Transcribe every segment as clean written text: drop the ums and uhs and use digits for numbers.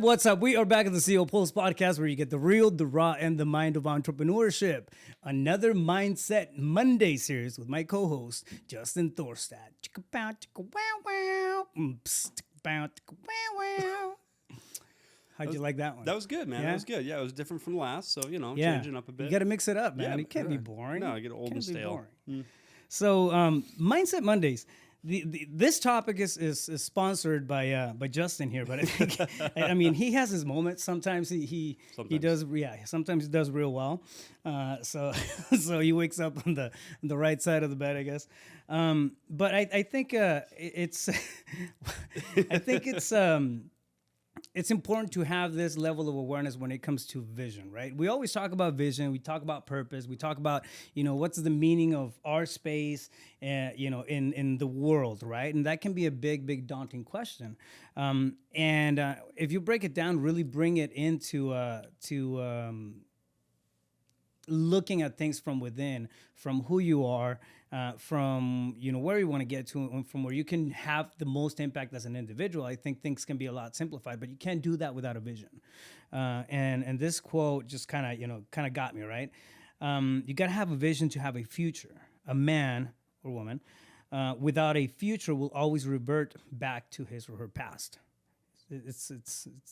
What's up? We are back at the CEO Pulse podcast where you get the real, the raw, and the mind of entrepreneurship. Another Mindset Monday series with my co-host, Justin Thorstad. Chicka-bow, chicka-wow-wow. Psst-bow, chicka-wow-wow. How'd you like that one? That was good, man. Yeah? That was good. Yeah, it was different from last, so, changing up a bit. You got to mix it up, man. Yeah, It can't be boring. No, I get old and stale. So, Mindset Mondays. This topic is sponsored by Justin here, but I think I mean he has his moments. Sometimes he does sometimes he does real well. So he wakes up on the right side of the bed, I guess. But I think it's it's important to have this level of awareness when it comes to vision, right? We always talk about vision. We talk about purpose. We talk about, what's the meaning of our space, in the world, right? And that can be a big daunting question. And if you break it down, really bring it into looking at things from within, from who you are, from where you want to get to, and from where you can have the most impact as an individual. I think things can be a lot simplified, but you can't do that without a vision. And this quote just kind of got me, right. You got to have a vision to have a future. A man or woman without a future will always revert back to his or her past. It's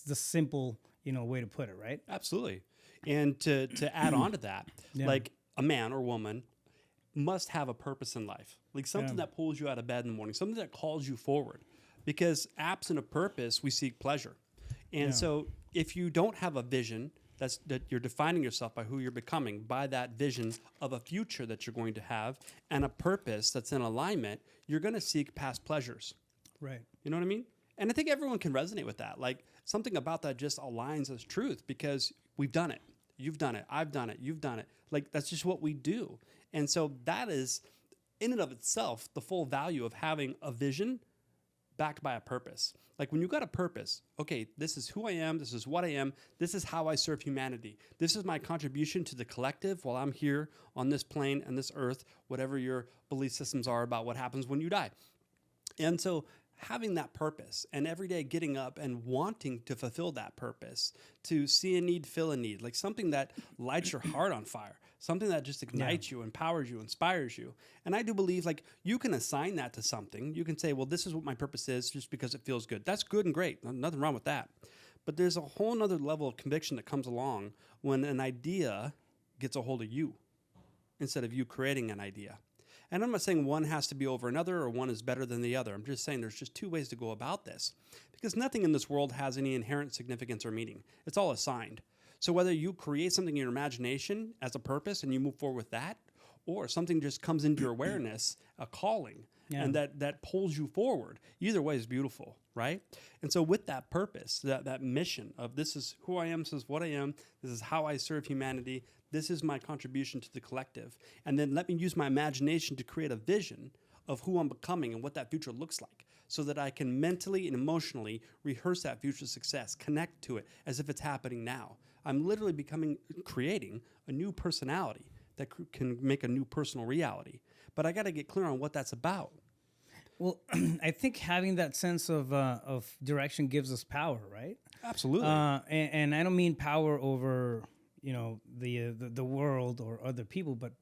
the simple way to put it, right? Absolutely. And to add on to that, like a man or woman must have a purpose in life, like something that pulls you out of bed in the morning, something that calls you forward. Because absent a purpose, we seek pleasure. And so if you don't have a vision, that you're defining yourself by who you're becoming, by that vision of a future that you're going to have, and a purpose that's in alignment, you're going to seek past pleasures. Right. You know what I mean? And I think everyone can resonate with that. Like something about that just aligns as truth because we've done it. You've done it. I've done it. You've done it. Like that's just what we do. And so that is in and of itself the full value of having a vision backed by a purpose. Like when you got a purpose, okay, this is who I am. This is what I am. This is how I serve humanity. This is my contribution to the collective while I'm here on this plane and this earth, whatever your belief systems are about what happens when you die. And so having that purpose and every day getting up and wanting to fulfill that purpose, to see a need, fill a need, like something that lights your heart on fire, something that just ignites you, empowers you, inspires you. And I do believe like you can assign that to something. You can say, well, this is what my purpose is just because it feels good. That's good and great. Nothing wrong with that. But there's a whole nother level of conviction that comes along when an idea gets a hold of you instead of you creating an idea. And I'm not saying one has to be over another or one is better than the other. I'm just saying there's just two ways to go about this because nothing in this world has any inherent significance or meaning. It's all assigned. So whether you create something in your imagination as a purpose and you move forward with that, or something just comes into your awareness, a calling, and that pulls you forward, either way is beautiful, right? And so with that purpose, that mission of this is who I am, this is what I am, this is how I serve humanity, this is my contribution to the collective, and then let me use my imagination to create a vision of who I'm becoming and what that future looks like so that I can mentally and emotionally rehearse that future success, connect to it as if it's happening now. I'm literally creating a new personality that can make a new personal reality. But I got to get clear on what that's about. Well, I think having that sense of direction gives us power, right? Absolutely. And I don't mean power over, the world or other people, but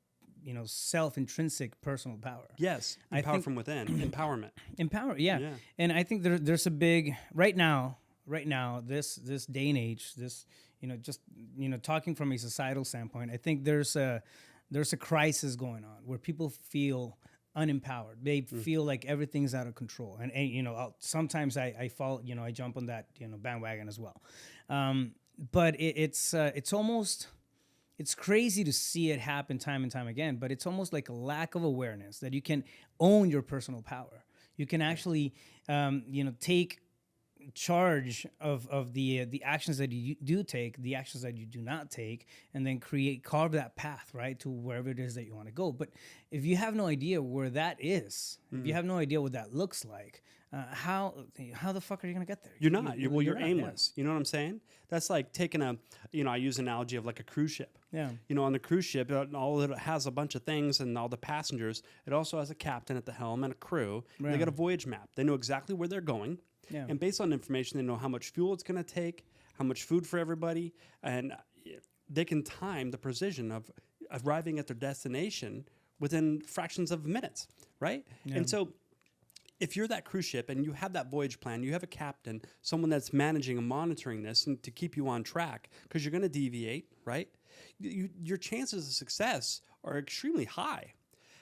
self-intrinsic personal power. Yes, power from within, empowerment. Yeah. And I think there's a big right now, this day and age, this talking from a societal standpoint, I think there's a crisis going on where people feel unempowered. They feel like everything's out of control, and sometimes I fall, I jump on that bandwagon as well. But it's almost. It's crazy to see it happen time and time again, but it's almost like a lack of awareness that you can own your personal power. You can actually, take charge of the actions that you do take, the actions that you do not take, and then carve that path, right, to wherever it is that you want to go. But if you have no idea where that is, if you have no idea what that looks like, how the fuck are you going to get there? You're not. You're aimless. Yeah. You know what I'm saying? That's like taking I use an analogy of like a cruise ship. Yeah. On the cruise ship, it has a bunch of things and all the passengers. It also has a captain at the helm and a crew. Right. They got a voyage map. They know exactly where they're going. Yeah. And based on information, they know how much fuel it's going to take, how much food for everybody, and they can time the precision of arriving at their destination within fractions of minutes, right? Yeah. And so if you're that cruise ship and you have that voyage plan, you have a captain, someone that's managing and monitoring this and to keep you on track, because you're going to deviate, right? Your chances of success are extremely high.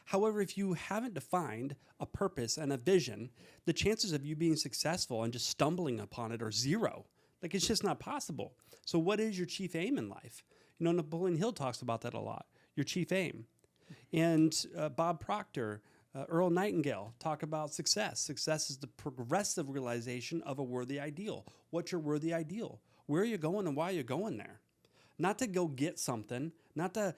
However, if you haven't defined a purpose and a vision, the chances of you being successful and just stumbling upon it are zero. Like, it's just not possible. So what is your chief aim in life? You know, Napoleon Hill talks about that a lot, your chief aim. And Bob Proctor, Earl Nightingale talk about success. Success is the progressive realization of a worthy ideal. What's your worthy ideal? Where are you going and why are you going there? Not to go get something, not to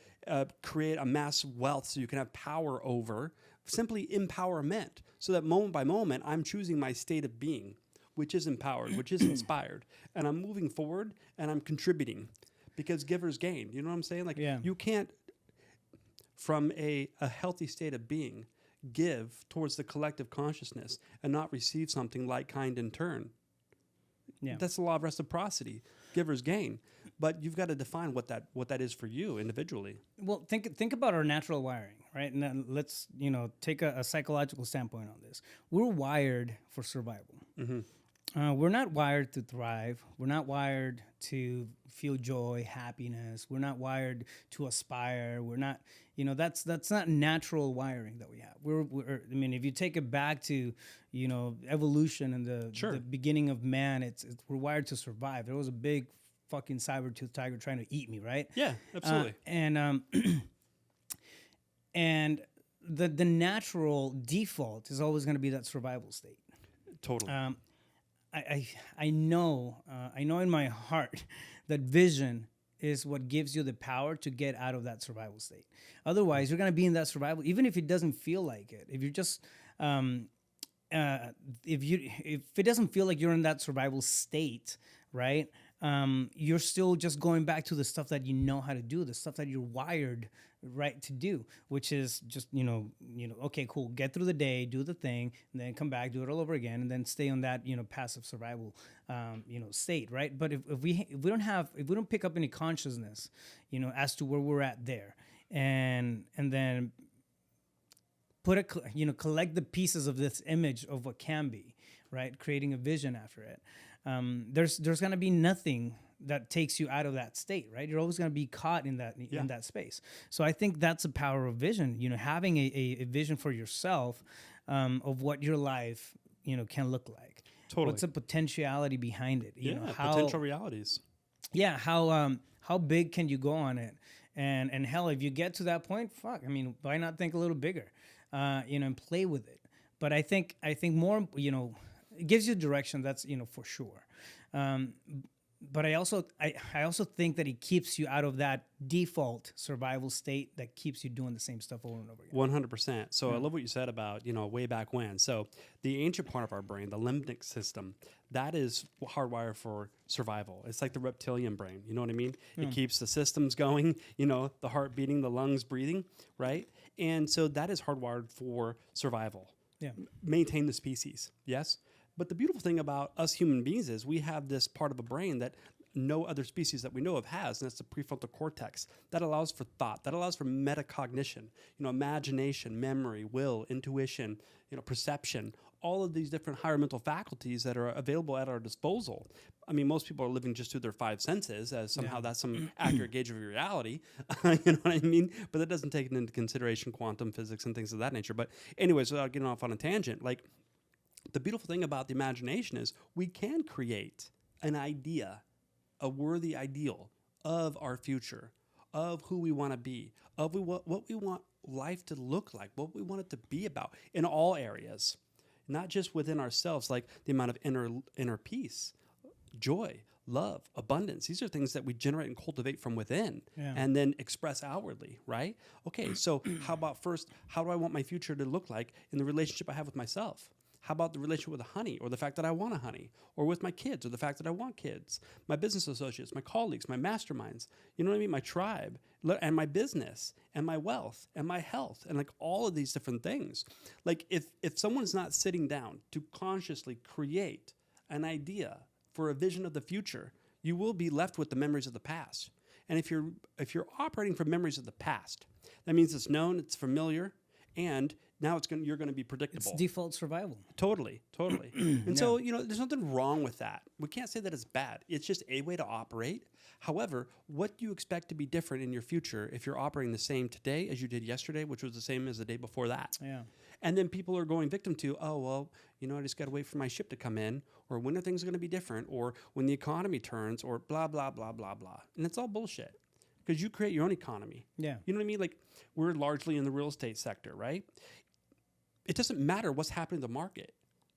create a mass wealth so you can have power over, simply empowerment. So that moment by moment, I'm choosing my state of being, which is empowered, which is inspired. And I'm moving forward and I'm contributing, because givers gain. You know what I'm saying? Like, you can't, from a healthy state of being, give towards the collective consciousness and not receive something like kind in turn. Yeah. That's the law of reciprocity. Givers gain. But you've got to define what that is for you individually. Well, think about our natural wiring, right? And then let's take a psychological standpoint on this. We're wired for survival. Mm-hmm. We're not wired to thrive. We're not wired to feel joy, happiness. We're not wired to aspire. We're not, that's not natural wiring that we have. I mean, if you take it back to, evolution and the beginning of man, we're wired to survive. There was a big fucking saber-toothed tiger trying to eat me, right? Yeah, absolutely. And the natural default is always going to be that survival state. Totally. I know in my heart that vision is what gives you the power to get out of that survival state. Otherwise, you're going to be in that survival, even if it doesn't feel like it. If you're just if it doesn't feel like you're in that survival state, right? You're still just going back to the stuff that you know how to do, the stuff that you're wired right to do, which is just okay, cool, get through the day, do the thing, and then come back, do it all over again, and then stay on that passive survival state, right? But if we don't pick up any consciousness as to where we're at there, and then collect the pieces of this image of what can be, right? Creating a vision after it. There's going to be nothing that takes you out of that state, right? You're always going to be caught in that space. So I think that's the power of vision. Having a vision for yourself of what your life can look like. Totally. What's the potentiality behind it? Potential realities. Yeah, how big can you go on it? And hell, if you get to that point, fuck. I mean, why not think a little bigger? And play with it. But I think more, it gives you direction. That's for sure. But I also think that it keeps you out of that default survival state that keeps you doing the same stuff over and over again. 100%. So I love what you said about way back when. So the ancient part of our brain, the limbic system, that is hardwired for survival. It's like the reptilian brain. You know what I mean? It keeps the systems going. The heart beating, the lungs breathing, right? And so that is hardwired for survival. Yeah. Maintain the species. Yes. But the beautiful thing about us human beings is we have this part of a brain that no other species that we know of has, and that's the prefrontal cortex. That allows for thought. That allows for metacognition, imagination, memory, will, intuition, perception, all of these different higher mental faculties that are available at our disposal. I mean, most people are living just through their five senses, as somehow that's some accurate gauge of reality. You know what I mean? But that doesn't take into consideration quantum physics and things of that nature. But anyways, without getting off on a tangent, like, the beautiful thing about the imagination is we can create an idea, a worthy ideal of our future, of who we want to be, of what we want life to look like, what we want it to be about in all areas, not just within ourselves, like the amount of inner peace, joy, love, abundance. These are things that we generate and cultivate from within and then express outwardly, right? Okay, so how about first, how do I want my future to look like in the relationship I have with myself? How about the relationship with a honey, or the fact that I want a honey, or with my kids, or the fact that I want kids, my business associates, my colleagues, my masterminds, you know what I mean? My tribe, and my business, and my wealth, and my health, and like all of these different things. Like if someone's not sitting down to consciously create an idea for a vision of the future, You will be left with the memories of the past. And if you're operating from memories of the past, that means it's known, it's familiar, and now you're going to be predictable. It's default survival. Totally. And so, there's nothing wrong with that. We can't say that it's bad. It's just a way to operate. However, what do you expect to be different in your future if you're operating the same today as you did yesterday, which was the same as the day before that? Yeah. And then people are going victim to, oh, well, I just got to wait for my ship to come in, or when are things going to be different, or when the economy turns, or blah, blah, blah, blah, blah. And it's all bullshit because you create your own economy. Yeah. You know what I mean? Like, we're largely in the real estate sector, right? It doesn't matter what's happening in the market.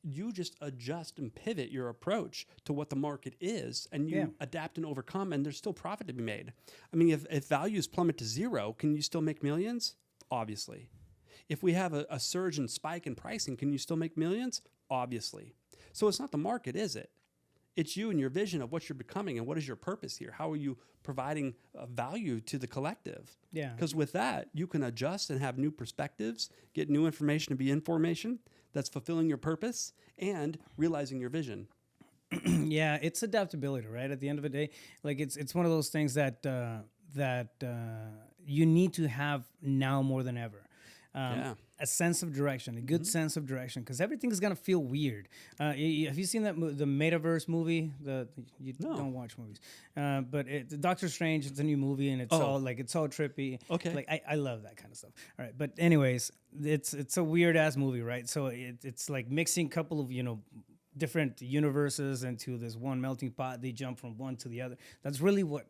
You just adjust and pivot your approach to what the market is, and you adapt and overcome, and there's still profit to be made. I mean, if values plummet to zero, can you still make millions? Obviously. If we have a surge and spike in pricing, can you still make millions? Obviously. So it's not the market, is it? It's you and your vision of what you're becoming and what is your purpose here. How are you providing value to the collective? Yeah. Because with that, you can adjust and have new perspectives, get new information to be information that's fulfilling your purpose and realizing your vision. Yeah, it's adaptability, right? At the end of the day, like it's one of those things that you need to have now more than ever. A sense of direction, a good sense of direction, because everything is gonna feel weird. Have you seen that the Metaverse movie? You don't watch movies, but the Doctor Strange. It's a new movie, and it's all trippy. Okay, like I love that kind of stuff. All right, but anyways, it's a weird ass movie, right? So it's like mixing a couple of different universes into this one melting pot. They jump from one to the other. That's really what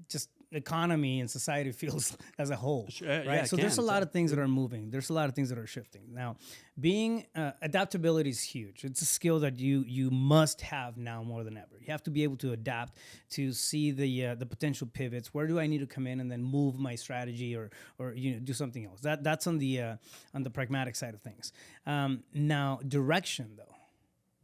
just economy and society feels as a whole, right? Yeah, so there's a lot of things that are moving. There's a lot of things that are shifting. Now, being adaptability is huge. It's a skill that you must have now more than ever. You have to be able to adapt, to see the potential pivots. Where do I need to come in and then move my strategy or do something else? That's on the pragmatic side of things. Now, direction though.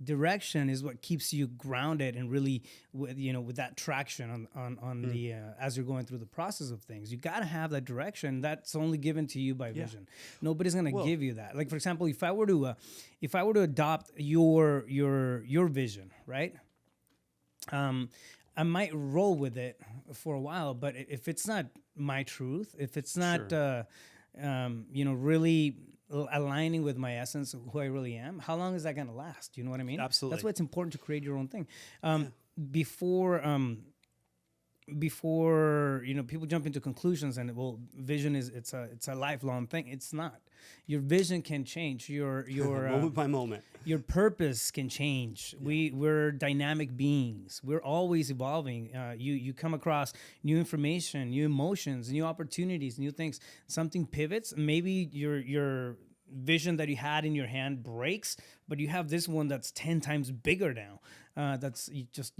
Direction is what keeps you grounded and really with that traction on the as you're going through the process of things. You got to have that direction. That's only given to you by vision. Nobody's going to give you that. Like, for example, if I were to adopt your vision, right? I might roll with it for a while, but if it's not my truth, if it's not really aligning with my essence of who I really am, how long is that going to last? You know what I mean? Absolutely. That's why it's important to create your own thing. Before people jump into conclusions and vision is it's a lifelong thing. It's not. Your vision can change. Your moment by moment. Your purpose can change. We're dynamic beings. We're always evolving. You come across new information, new emotions, new opportunities, new things. Something pivots. Maybe your vision that you had in your hand breaks, but you have this one that's 10 times bigger now. That's just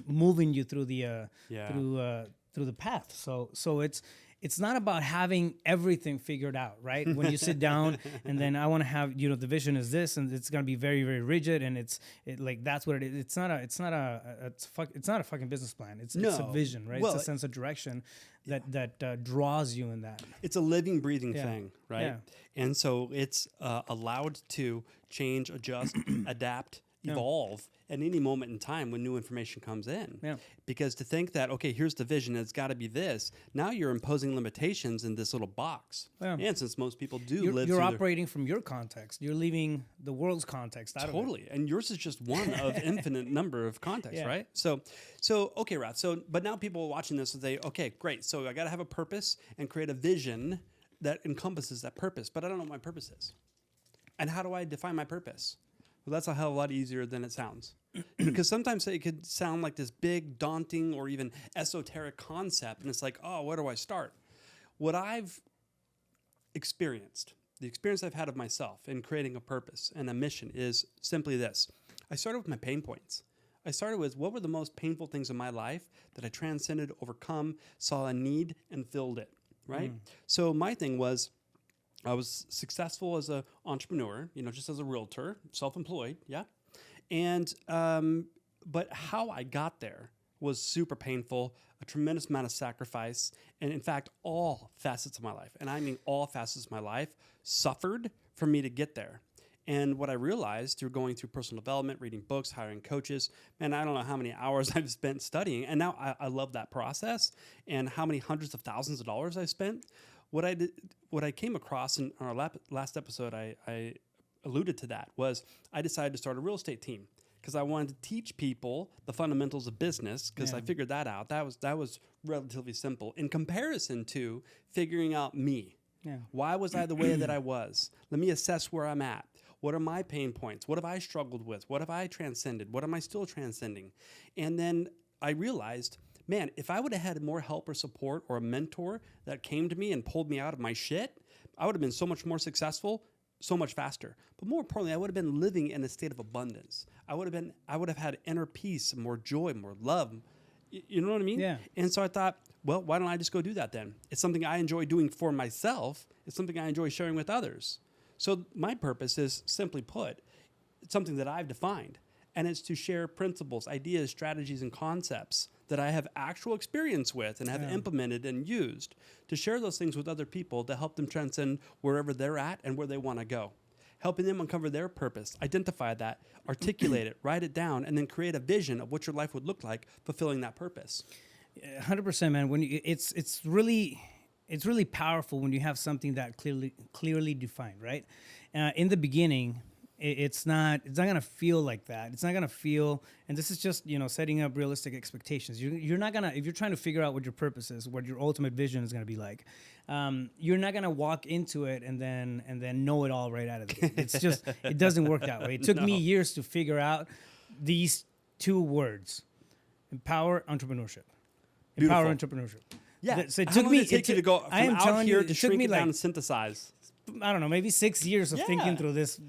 moving you through the through the path. So it's not about having everything figured out, right? When you sit down and then I want to have, the vision is this, and it's going to be very, very rigid. And that's what it is. It's not a fucking business plan. It's a vision, right? It's a sense of direction that draws you in that. It's a living, breathing thing, right? Yeah. And so it's allowed to change, adjust, adapt, evolve at any moment in time when new information comes in. Yeah. Because to think that, okay, here's the vision, it's got to be this, now you're imposing limitations in this little box. Yeah. And since most people you're operating from your context. You're leaving the world's context out of it. Totally. And yours is just one of infinite number of contexts, right? So okay, Raf. But now people watching this will say, okay, great. So I got to have a purpose and create a vision that encompasses that purpose. But I don't know what my purpose is. And how do I define my purpose? Well, that's a hell of a lot easier than it sounds. Because sometimes it could sound like this big, daunting, or even esoteric concept. And it's like, oh, where do I start? What I've experienced, the experience I've had of myself in creating a purpose and a mission is simply this. I started with my pain points. I started with what were the most painful things in my life that I transcended, overcome, saw a need, and filled it, right? So my thing was, I was successful as an entrepreneur, just as a realtor, self-employed, and but how I got there was super painful, a tremendous amount of sacrifice, and in fact, all facets of my life, and I mean all facets of my life, suffered for me to get there. And what I realized through going through personal development, reading books, hiring coaches, man, I don't know how many hours I've spent studying. And now I love that process, and how many hundreds of thousands of dollars I spent. What I came across in our last episode, I alluded to that, was I decided to start a real estate team because I wanted to teach people the fundamentals of business, because I figured that out. That was relatively simple in comparison to figuring out me. Yeah. Why was I the way that I was? Let me assess where I'm at. What are my pain points? What have I struggled with? What have I transcended? What am I still transcending? And then I realized, man, if I would have had more help or support or a mentor that came to me and pulled me out of my shit, I would have been so much more successful, so much faster. But more importantly, I would have been living in a state of abundance. I would have had inner peace, more joy, more love. You know what I mean? Yeah. And so I thought, well, why don't I just go do that then? It's something I enjoy doing for myself. It's something I enjoy sharing with others. So my purpose is, simply put, it's something that I've defined, and it's to share principles, ideas, strategies, and concepts that I have actual experience with and have implemented and used, to share those things with other people to help them transcend wherever they're at and where they want to go. Helping them uncover their purpose, identify that, articulate it, write it down, and then create a vision of what your life would look like fulfilling that purpose. 100%, man. When it's really powerful when you have something that clearly defined, right? In the beginning, it's not gonna feel like that. It's not gonna feel, and this is just setting up realistic expectations. You're not gonna, if you're trying to figure out what your purpose is, what your ultimate vision is gonna be like, you're not gonna walk into it and then know it all right out of the gate. It's just, it doesn't work that way. It took me years to figure out these two words: empower entrepreneurship. Beautiful. Empower entrepreneurship. Yeah. So it How took long me. did it take you to go from out here to shrink it down and synthesize? I don't know, maybe 6 years of thinking through this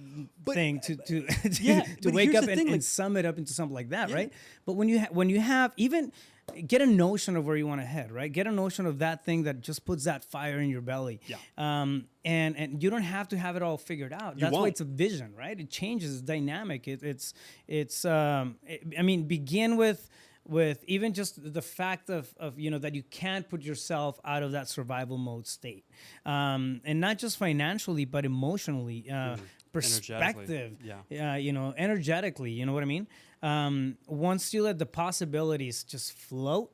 thing to but wake here's up the thing, and sum it up into something like that, right? But when you have even get a notion of where you want to head, right? Get a notion of that thing that just puts that fire in your belly. Yeah. And you don't have to have it all figured out. That's why it's a vision, right? It changes, it's dynamic. Begin with even just the fact of that you can't put yourself out of that survival mode state, and not just financially but emotionally, perspective, energetically, you know what I mean? Once you let the possibilities just float,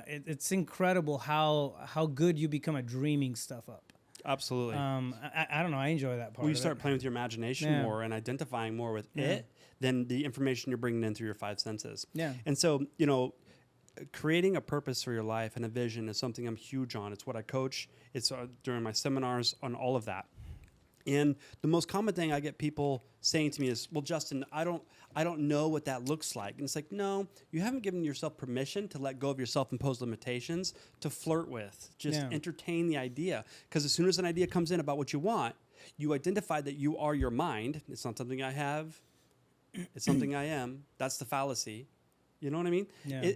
it's incredible how good you become at dreaming stuff up. Absolutely. I don't know, I enjoy that part. Well, you start playing with your imagination more and identifying more with it than the information you're bringing in through your five senses. Yeah. And so, creating a purpose for your life and a vision is something I'm huge on. It's what I coach. It's during my seminars on all of that. And the most common thing I get people saying to me is, well, Justin, I don't know what that looks like. And it's like, no, you haven't given yourself permission to let go of your self-imposed limitations, to flirt with, just entertain the idea. Because as soon as an idea comes in about what you want, you identify that you are your mind. It's not something I have. It's something I am. That's the fallacy. You know what I mean? Yeah.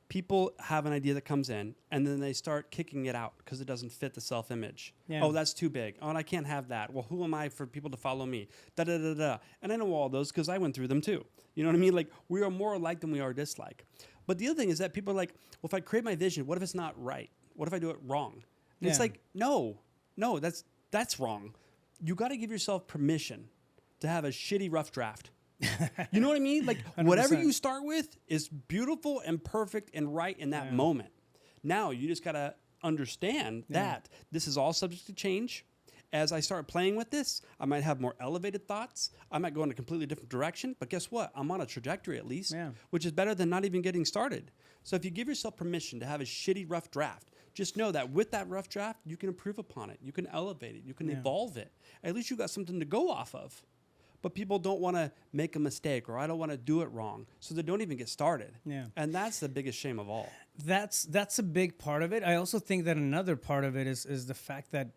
People have an idea that comes in, and then they start kicking it out because it doesn't fit the self-image. Yeah. Oh, that's too big. Oh, and I can't have that. Well, who am I for people to follow me? Da-da-da-da. And I know all those because I went through them too. You know what I mean? Like, we are more alike than we are dislike. But the other thing is that people are like, well, if I create my vision, what if it's not right? What if I do it wrong? And it's like, no, that's wrong. You got to give yourself permission to have a shitty rough draft. You know what I mean? Like 100%. Whatever you start with is beautiful and perfect and right in that moment. Now you just got to understand that this is all subject to change. As I start playing with this, I might have more elevated thoughts. I might go in a completely different direction. But guess what? I'm on a trajectory at least, which is better than not even getting started. So if you give yourself permission to have a shitty rough draft, just know that with that rough draft, you can improve upon it. You can elevate it. You can evolve it. At least you got something to go off of. But people don't want to make a mistake, or I don't want to do it wrong, so they don't even get started. Yeah. And that's the biggest shame of all. That's a big part of it. I also think that another part of it is the fact that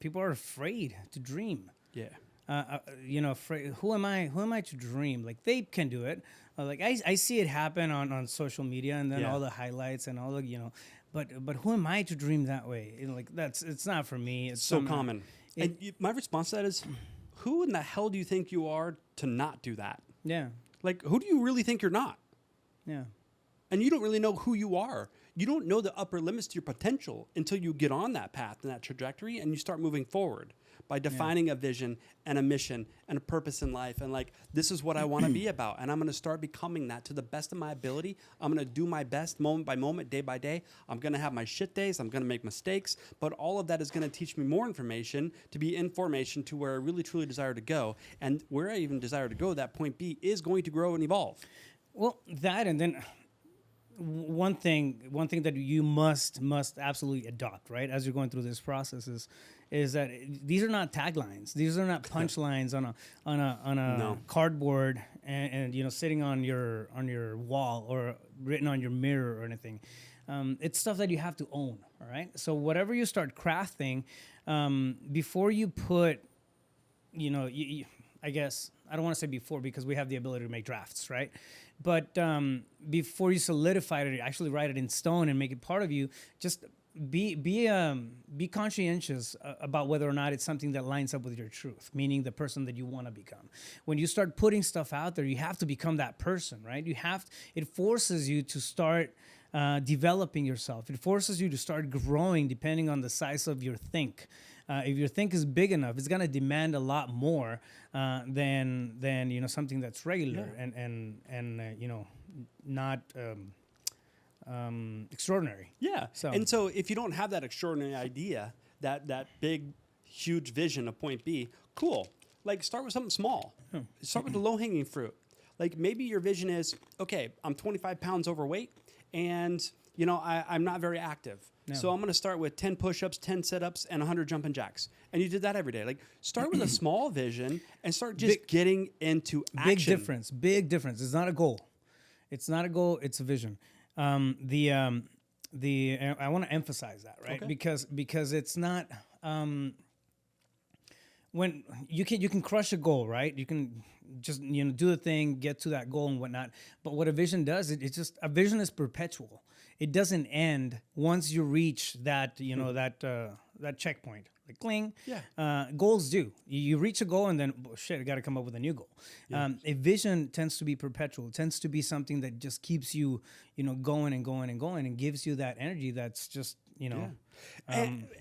people are afraid to dream. Yeah. Afraid. Who am I to dream? Like, they can do it. I see it happen on social media, and then all the highlights and all the But who am I to dream that way? It's not for me. It's so common. My response to that is, who in the hell do you think you are to not do that? Yeah. Like, who do you really think you're not? Yeah. And you don't really know who you are. You don't know the upper limits to your potential until you get on that path and that trajectory and you start moving forward. by defining a vision and a mission and a purpose in life. And like, this is what I want to be about. And I'm going to start becoming that to the best of my ability. I'm going to do my best moment by moment, day by day. I'm going to have my shit days. I'm going to make mistakes. But all of that is going to teach me more information to be information to where I really, truly desire to go. And where I even desire to go, that point B is going to grow and evolve. Well, that, and then one thing that you must absolutely adopt, right, as you're going through this process is that these are not taglines. These are not punchlines on a cardboard and you know, sitting on your wall or written on your mirror or anything. It's stuff that you have to own. All right. So whatever you start crafting, before you put, you know, I guess I don't want to say before because we have the ability to make drafts, right? But before you solidify it, actually write it in stone and make it part of you. Just be conscientious about whether or not it's something that lines up with your truth, meaning the person that you want to become. When you start putting stuff out there, you have to become that person, right? It forces you to start developing yourself. It forces you to start growing depending on the size of your think. If your think is big enough, it's gonna demand a lot more than you know, something that's regular and you know, not extraordinary. Yeah. So if you don't have that extraordinary idea, that big, huge vision of point B, cool. Like, start with something small. Start with the low hanging fruit. Like, maybe your vision is, okay, I'm 25 pounds overweight, and you know, I'm not very active. No. So I'm going to start with 10 push-ups, 10 sit-ups, and 100 jumping jacks. And you did that every day. Like, start with a small vision and start just getting into action. Big difference. It's not a goal. It's not a goal. It's a vision. I want to emphasize that, right? Okay. Because it's not when you can crush a goal, right? You can just, you know, do the thing, get to that goal and whatnot. But what a vision does, it's just, a vision is perpetual. It doesn't end once you reach that, you know, that checkpoint. Like, cling. Yeah. Goals do. You reach a goal and then, shit, I got to come up with a new goal. Yeah. A vision tends to be perpetual. It tends to be something that just keeps you, you know, going and going and going and gives you that energy that's just, you know. Yeah.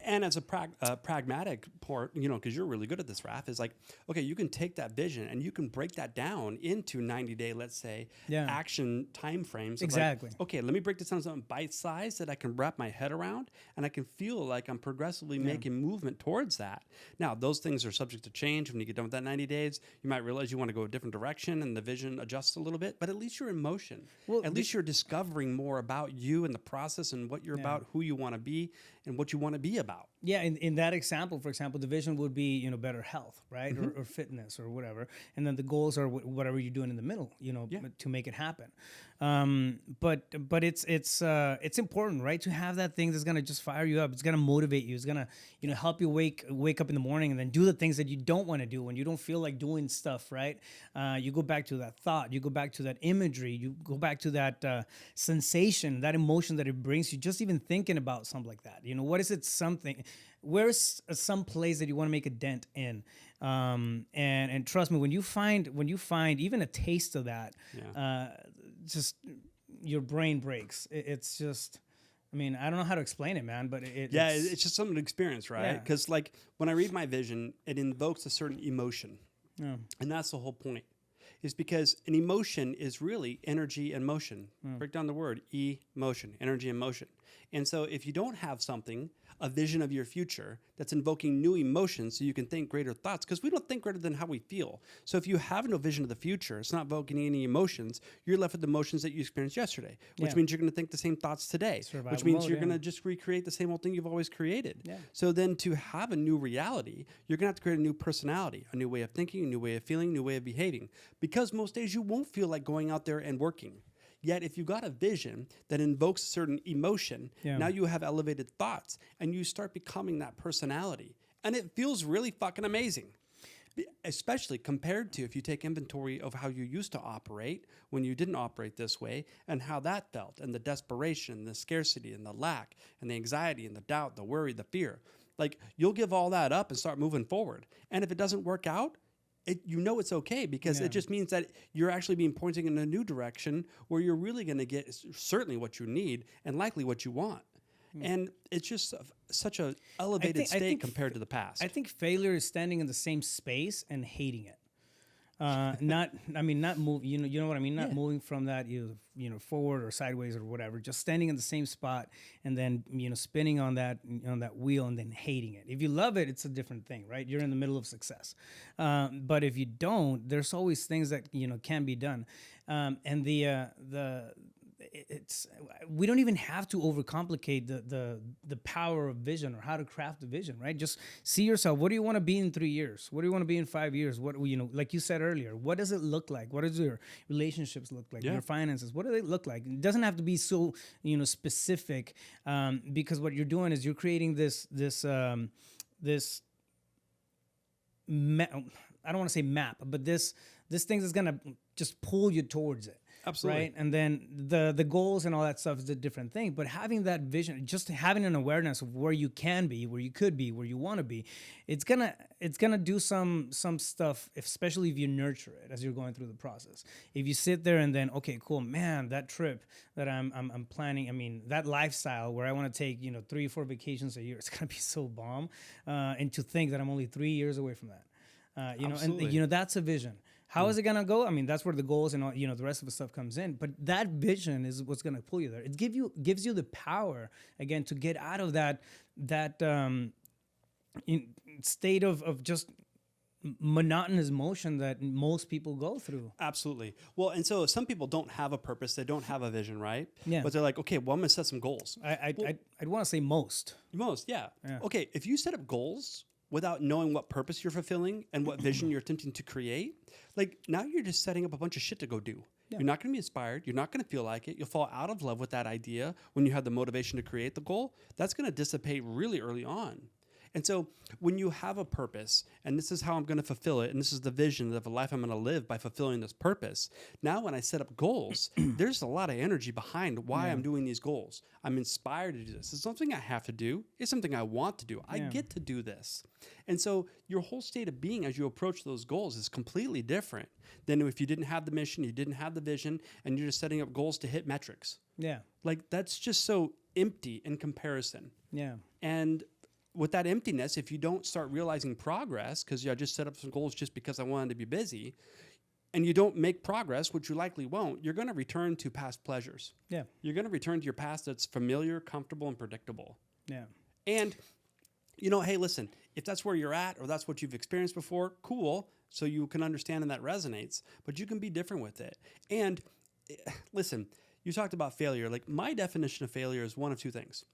And as a pragmatic part, you know, because you're really good at this, Raf, is like, okay, you can take that vision and you can break that down into 90-day, let's say, action time frames. Exactly. Like, okay, let me break this down to something bite-sized that I can wrap my head around and I can feel like I'm progressively making movement towards that. Now, those things are subject to change. When you get done with that 90 days, you might realize you want to go a different direction and the vision adjusts a little bit, but at least you're in motion. Well, at least you're discovering more about you and the process and what you're about, who you want to be, and what you want to be about. Yeah, in that example, for example, the vision would be, you know, better health, right, or fitness or whatever, and then the goals are whatever you're doing in the middle, you know, to make it happen. But it's important, right, to have that thing that's gonna just fire you up. It's gonna motivate you. It's gonna, you know, help you wake up in the morning and then do the things that you don't want to do when you don't feel like doing stuff, right? You go back to that thought. You go back to that imagery. You go back to that sensation, that emotion that it brings you. Just even thinking about something like that. You know, what is it? Where's some place that you want to make a dent in? And trust me, when you find even a taste of that, just your brain breaks. It's just, I mean, I don't know how to explain it, man, but it's just something to experience, right? Because like when I read my vision, it invokes a certain emotion, and that's the whole point. Is because an emotion is really energy and motion. Break down the word, emotion, energy and motion. And so if you don't have something, a vision of your future that's invoking new emotions so you can think greater thoughts, because we don't think greater than how we feel. So if you have no vision of the future, it's not evoking any emotions, you're left with the emotions that you experienced yesterday, which means you're going to think the same thoughts today, which means you're going to just recreate the same old thing you've always created. Yeah. So then to have a new reality, you're going to have to create a new personality, a new way of thinking, a new way of feeling, a new way of behaving, because most days you won't feel like going out there and working. Yet if you've got a vision that invokes a certain emotion, now you have elevated thoughts and you start becoming that personality. And it feels really fucking amazing, especially compared to if you take inventory of how you used to operate when you didn't operate this way and how that felt, and the desperation, the scarcity, and the lack, and the anxiety, and the doubt, the worry, the fear. Like, you'll give all that up and start moving forward. And if it doesn't work out, you know it's okay, because it just means that you're actually being pointing in a new direction where you're really going to get certainly what you need and likely what you want. And it's just such a elevated state compared to the past. I think failure is standing in the same space and hating it. Not move. You know what I mean. Not moving from that, forward or sideways or whatever. Just standing in the same spot and then spinning on that wheel and then hating it. If you love it, it's a different thing, right? You're in the middle of success. But if you don't, there's always things that can be done. And we don't even have to overcomplicate the power of vision or how to craft a vision, right? Just see yourself. What do you want to be in 3 years? What do you want to be in 5 years? What, like you said earlier, what does it look like? What does your relationships look like? Your finances, what do they look like? It doesn't have to be so, specific, because what you're doing is you're creating this I don't want to say map, but this thing that's going to just pull you towards it. Absolutely. Right. And then the goals and all that stuff is a different thing. But having that vision, just having an awareness of where you can be, where you could be, where you want to be, it's gonna do some stuff, especially if you nurture it as you're going through the process. If you sit there and then, okay, cool, man, that trip that I'm planning, I mean, that lifestyle where I want to take 3 or 4 vacations a year, it's gonna be so bomb. And to think that I'm only 3 years away from that. And that's a vision. How is it gonna go? I mean, that's where the goals and all, the rest of the stuff comes in. But that vision is what's gonna pull you there. It gives you the power again to get out of that state of just monotonous motion that most people go through. Absolutely. Well, and so some people don't have a purpose. They don't have a vision, right? Yeah. But they're like, okay, well, I'm gonna set some goals. I'd want to say most. Most, yeah. Okay, if you set up goals without knowing what purpose you're fulfilling and what vision you're attempting to create, like now you're just setting up a bunch of shit to go do. Yeah. You're not going to be inspired. You're not going to feel like it. You'll fall out of love with that idea when you have the motivation to create the goal. That's going to dissipate really early on. And so when you have a purpose, and this is how I'm going to fulfill it, and this is the vision of a life I'm going to live by fulfilling this purpose, now when I set up goals, there's a lot of energy behind why I'm doing these goals. I'm inspired to do this. It's something I have to do. It's something I want to do. I get to do this. And so your whole state of being as you approach those goals is completely different than if you didn't have the mission, you didn't have the vision, and you're just setting up goals to hit metrics. Yeah. Like that's just so empty in comparison. Yeah. And with that emptiness, if you don't start realizing progress, because I just set up some goals just because I wanted to be busy, and you don't make progress, which you likely won't, you're going to return to past pleasures. Yeah. You're going to return to your past that's familiar, comfortable, and predictable. Yeah. And, hey, listen, if that's where you're at or that's what you've experienced before, cool, so you can understand and that resonates, but you can be different with it. And listen, you talked about failure. Like my definition of failure is one of two things.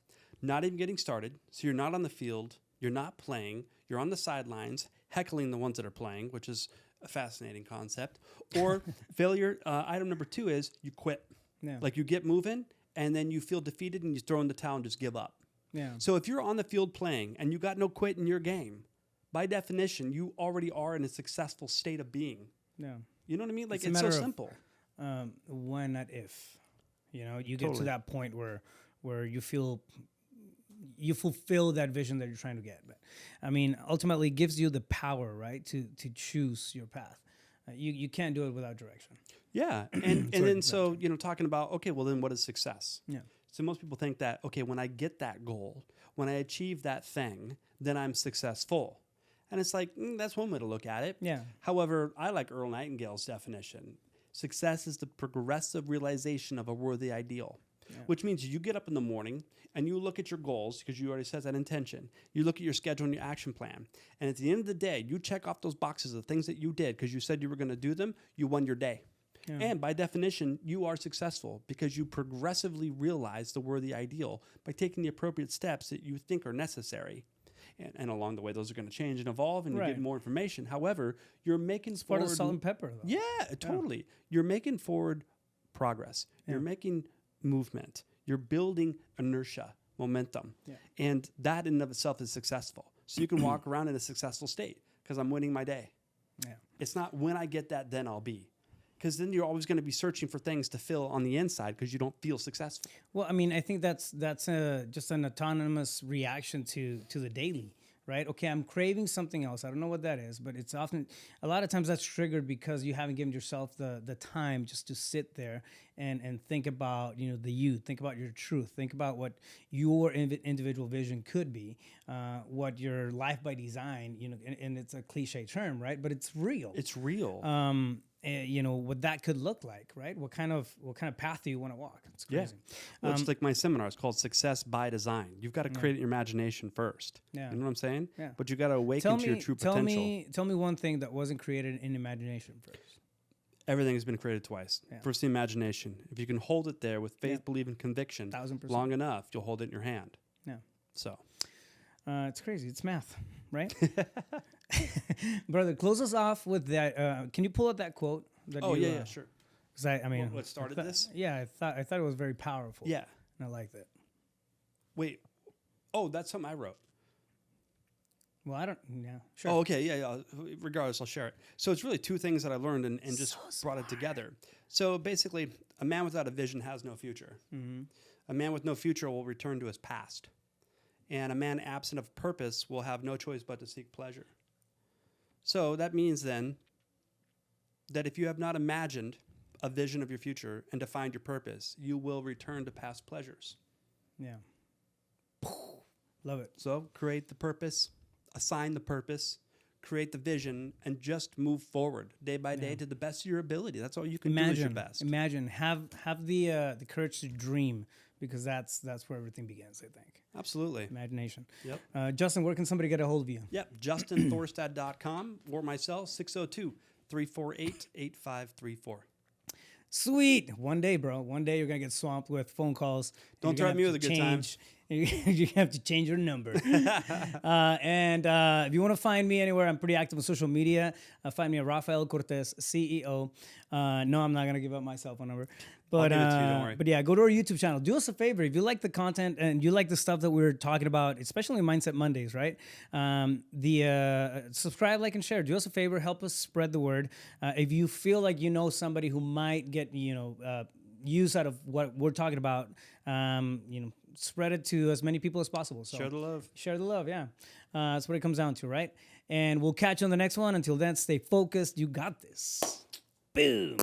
Not even getting started, so you're not on the field, you're not playing, you're on the sidelines, heckling the ones that are playing, which is a fascinating concept. Or failure, item number 2 is you quit. Yeah. Like you get moving, and then you feel defeated, and you throw in the towel and just give up. Yeah. So if you're on the field playing, and you got no quit in your game, by definition, you already are in a successful state of being. Yeah. You know what I mean? Like it's so simple. When, not if. You get to that point where you feel you fulfill that vision that you're trying to get. But I mean, ultimately, it gives you the power, right, to choose your path. You can't do it without direction. Yeah, and then so talking about okay, well then what is success? Yeah. So most people think that okay, when I get that goal, when I achieve that thing, then I'm successful. And it's like that's one way to look at it. Yeah. However, I like Earl Nightingale's definition. Success is the progressive realization of a worthy ideal. Yeah. Which means you get up in the morning and you look at your goals because you already set that intention. You look at your schedule and your action plan. And at the end of the day, you check off those boxes of things that you did because you said you were going to do them. You won your day. Yeah. And by definition, you are successful because you progressively realize the worthy ideal by taking the appropriate steps that you think are necessary. And along the way, those are going to change and evolve, and you get more information. However, you're making forward... part of salt and pepper, though. Yeah, totally. Yeah. You're making forward progress. Yeah. You're making movement. You're building inertia, momentum. Yeah. And that in and of itself is successful. So you can walk around in a successful state because I'm winning my day. Yeah. It's not when I get that, then I'll be. Because then you're always going to be searching for things to fill on the inside because you don't feel successful. Well, I mean, I think that's just an autonomous reaction to the daily, right? Okay, I'm craving something else. I don't know what that is, but it's often, a lot of times that's triggered because you haven't given yourself the time just to sit there and think about, the you, think about your truth, think about what your individual vision could be, what your life by design, and it's a cliche term, right? But it's real. It's real. What that could look like, right? What kind of path do you want to walk? It's crazy. Well, it's like my seminar. It's called Success by Design. You've got to create your imagination first. Yeah. You know what I'm saying? Yeah. But you got to awaken to your true potential. Tell me one thing that wasn't created in imagination first. Everything has been created twice. Yeah. First, the imagination. If you can hold it there with faith, belief, and conviction 1000%. long enough, you'll hold it in your hand. Yeah. So. It's crazy. It's math, right? Brother, close us off with that. Can you pull out that quote? Yeah, sure. Because I mean, what started this? Yeah, I thought it was very powerful. Yeah, and I liked it. Wait, that's something I wrote. Well, I don't. Yeah, sure. Oh, okay, yeah. Regardless, I'll share it. So it's really two things that I learned and just brought it together. So basically, a man without a vision has no future. Mm-hmm. A man with no future will return to his past. And a man absent of purpose will have no choice but to seek pleasure. So that means then that if you have not imagined a vision of your future and defined your purpose, you will return to past pleasures. Yeah. Love it. So create the purpose, assign the purpose, create the vision, and just move forward day by day to the best of your ability. That's all you can do is your best. Imagine. Have the courage to dream, because that's where everything begins, I think. Absolutely. Imagination. Yep. Justin, where can somebody get a hold of you? Yep. JustinThorstad.com or myself, 602-348-8534. Sweet. One day, bro. One day you're going to get swamped with phone calls. Don't threaten me with a good time. You have to change your number. And if you want to find me anywhere, I'm pretty active on social media. Find me at Rafael Cortez, CEO. No, I'm not going to give up my cell phone number. But, I'll give it to you, don't worry. But yeah, go to our YouTube channel. Do us a favor. If you like the content and you like the stuff that we're talking about, especially Mindset Mondays, right? Subscribe, like, and share. Do us a favor. Help us spread the word. If you feel like you know somebody who might get, use out of what we're talking about, spread it to as many people as possible. So share the love. Share the love, yeah. That's what it comes down to, right? And we'll catch you on the next one. Until then, stay focused. You got this. Boom.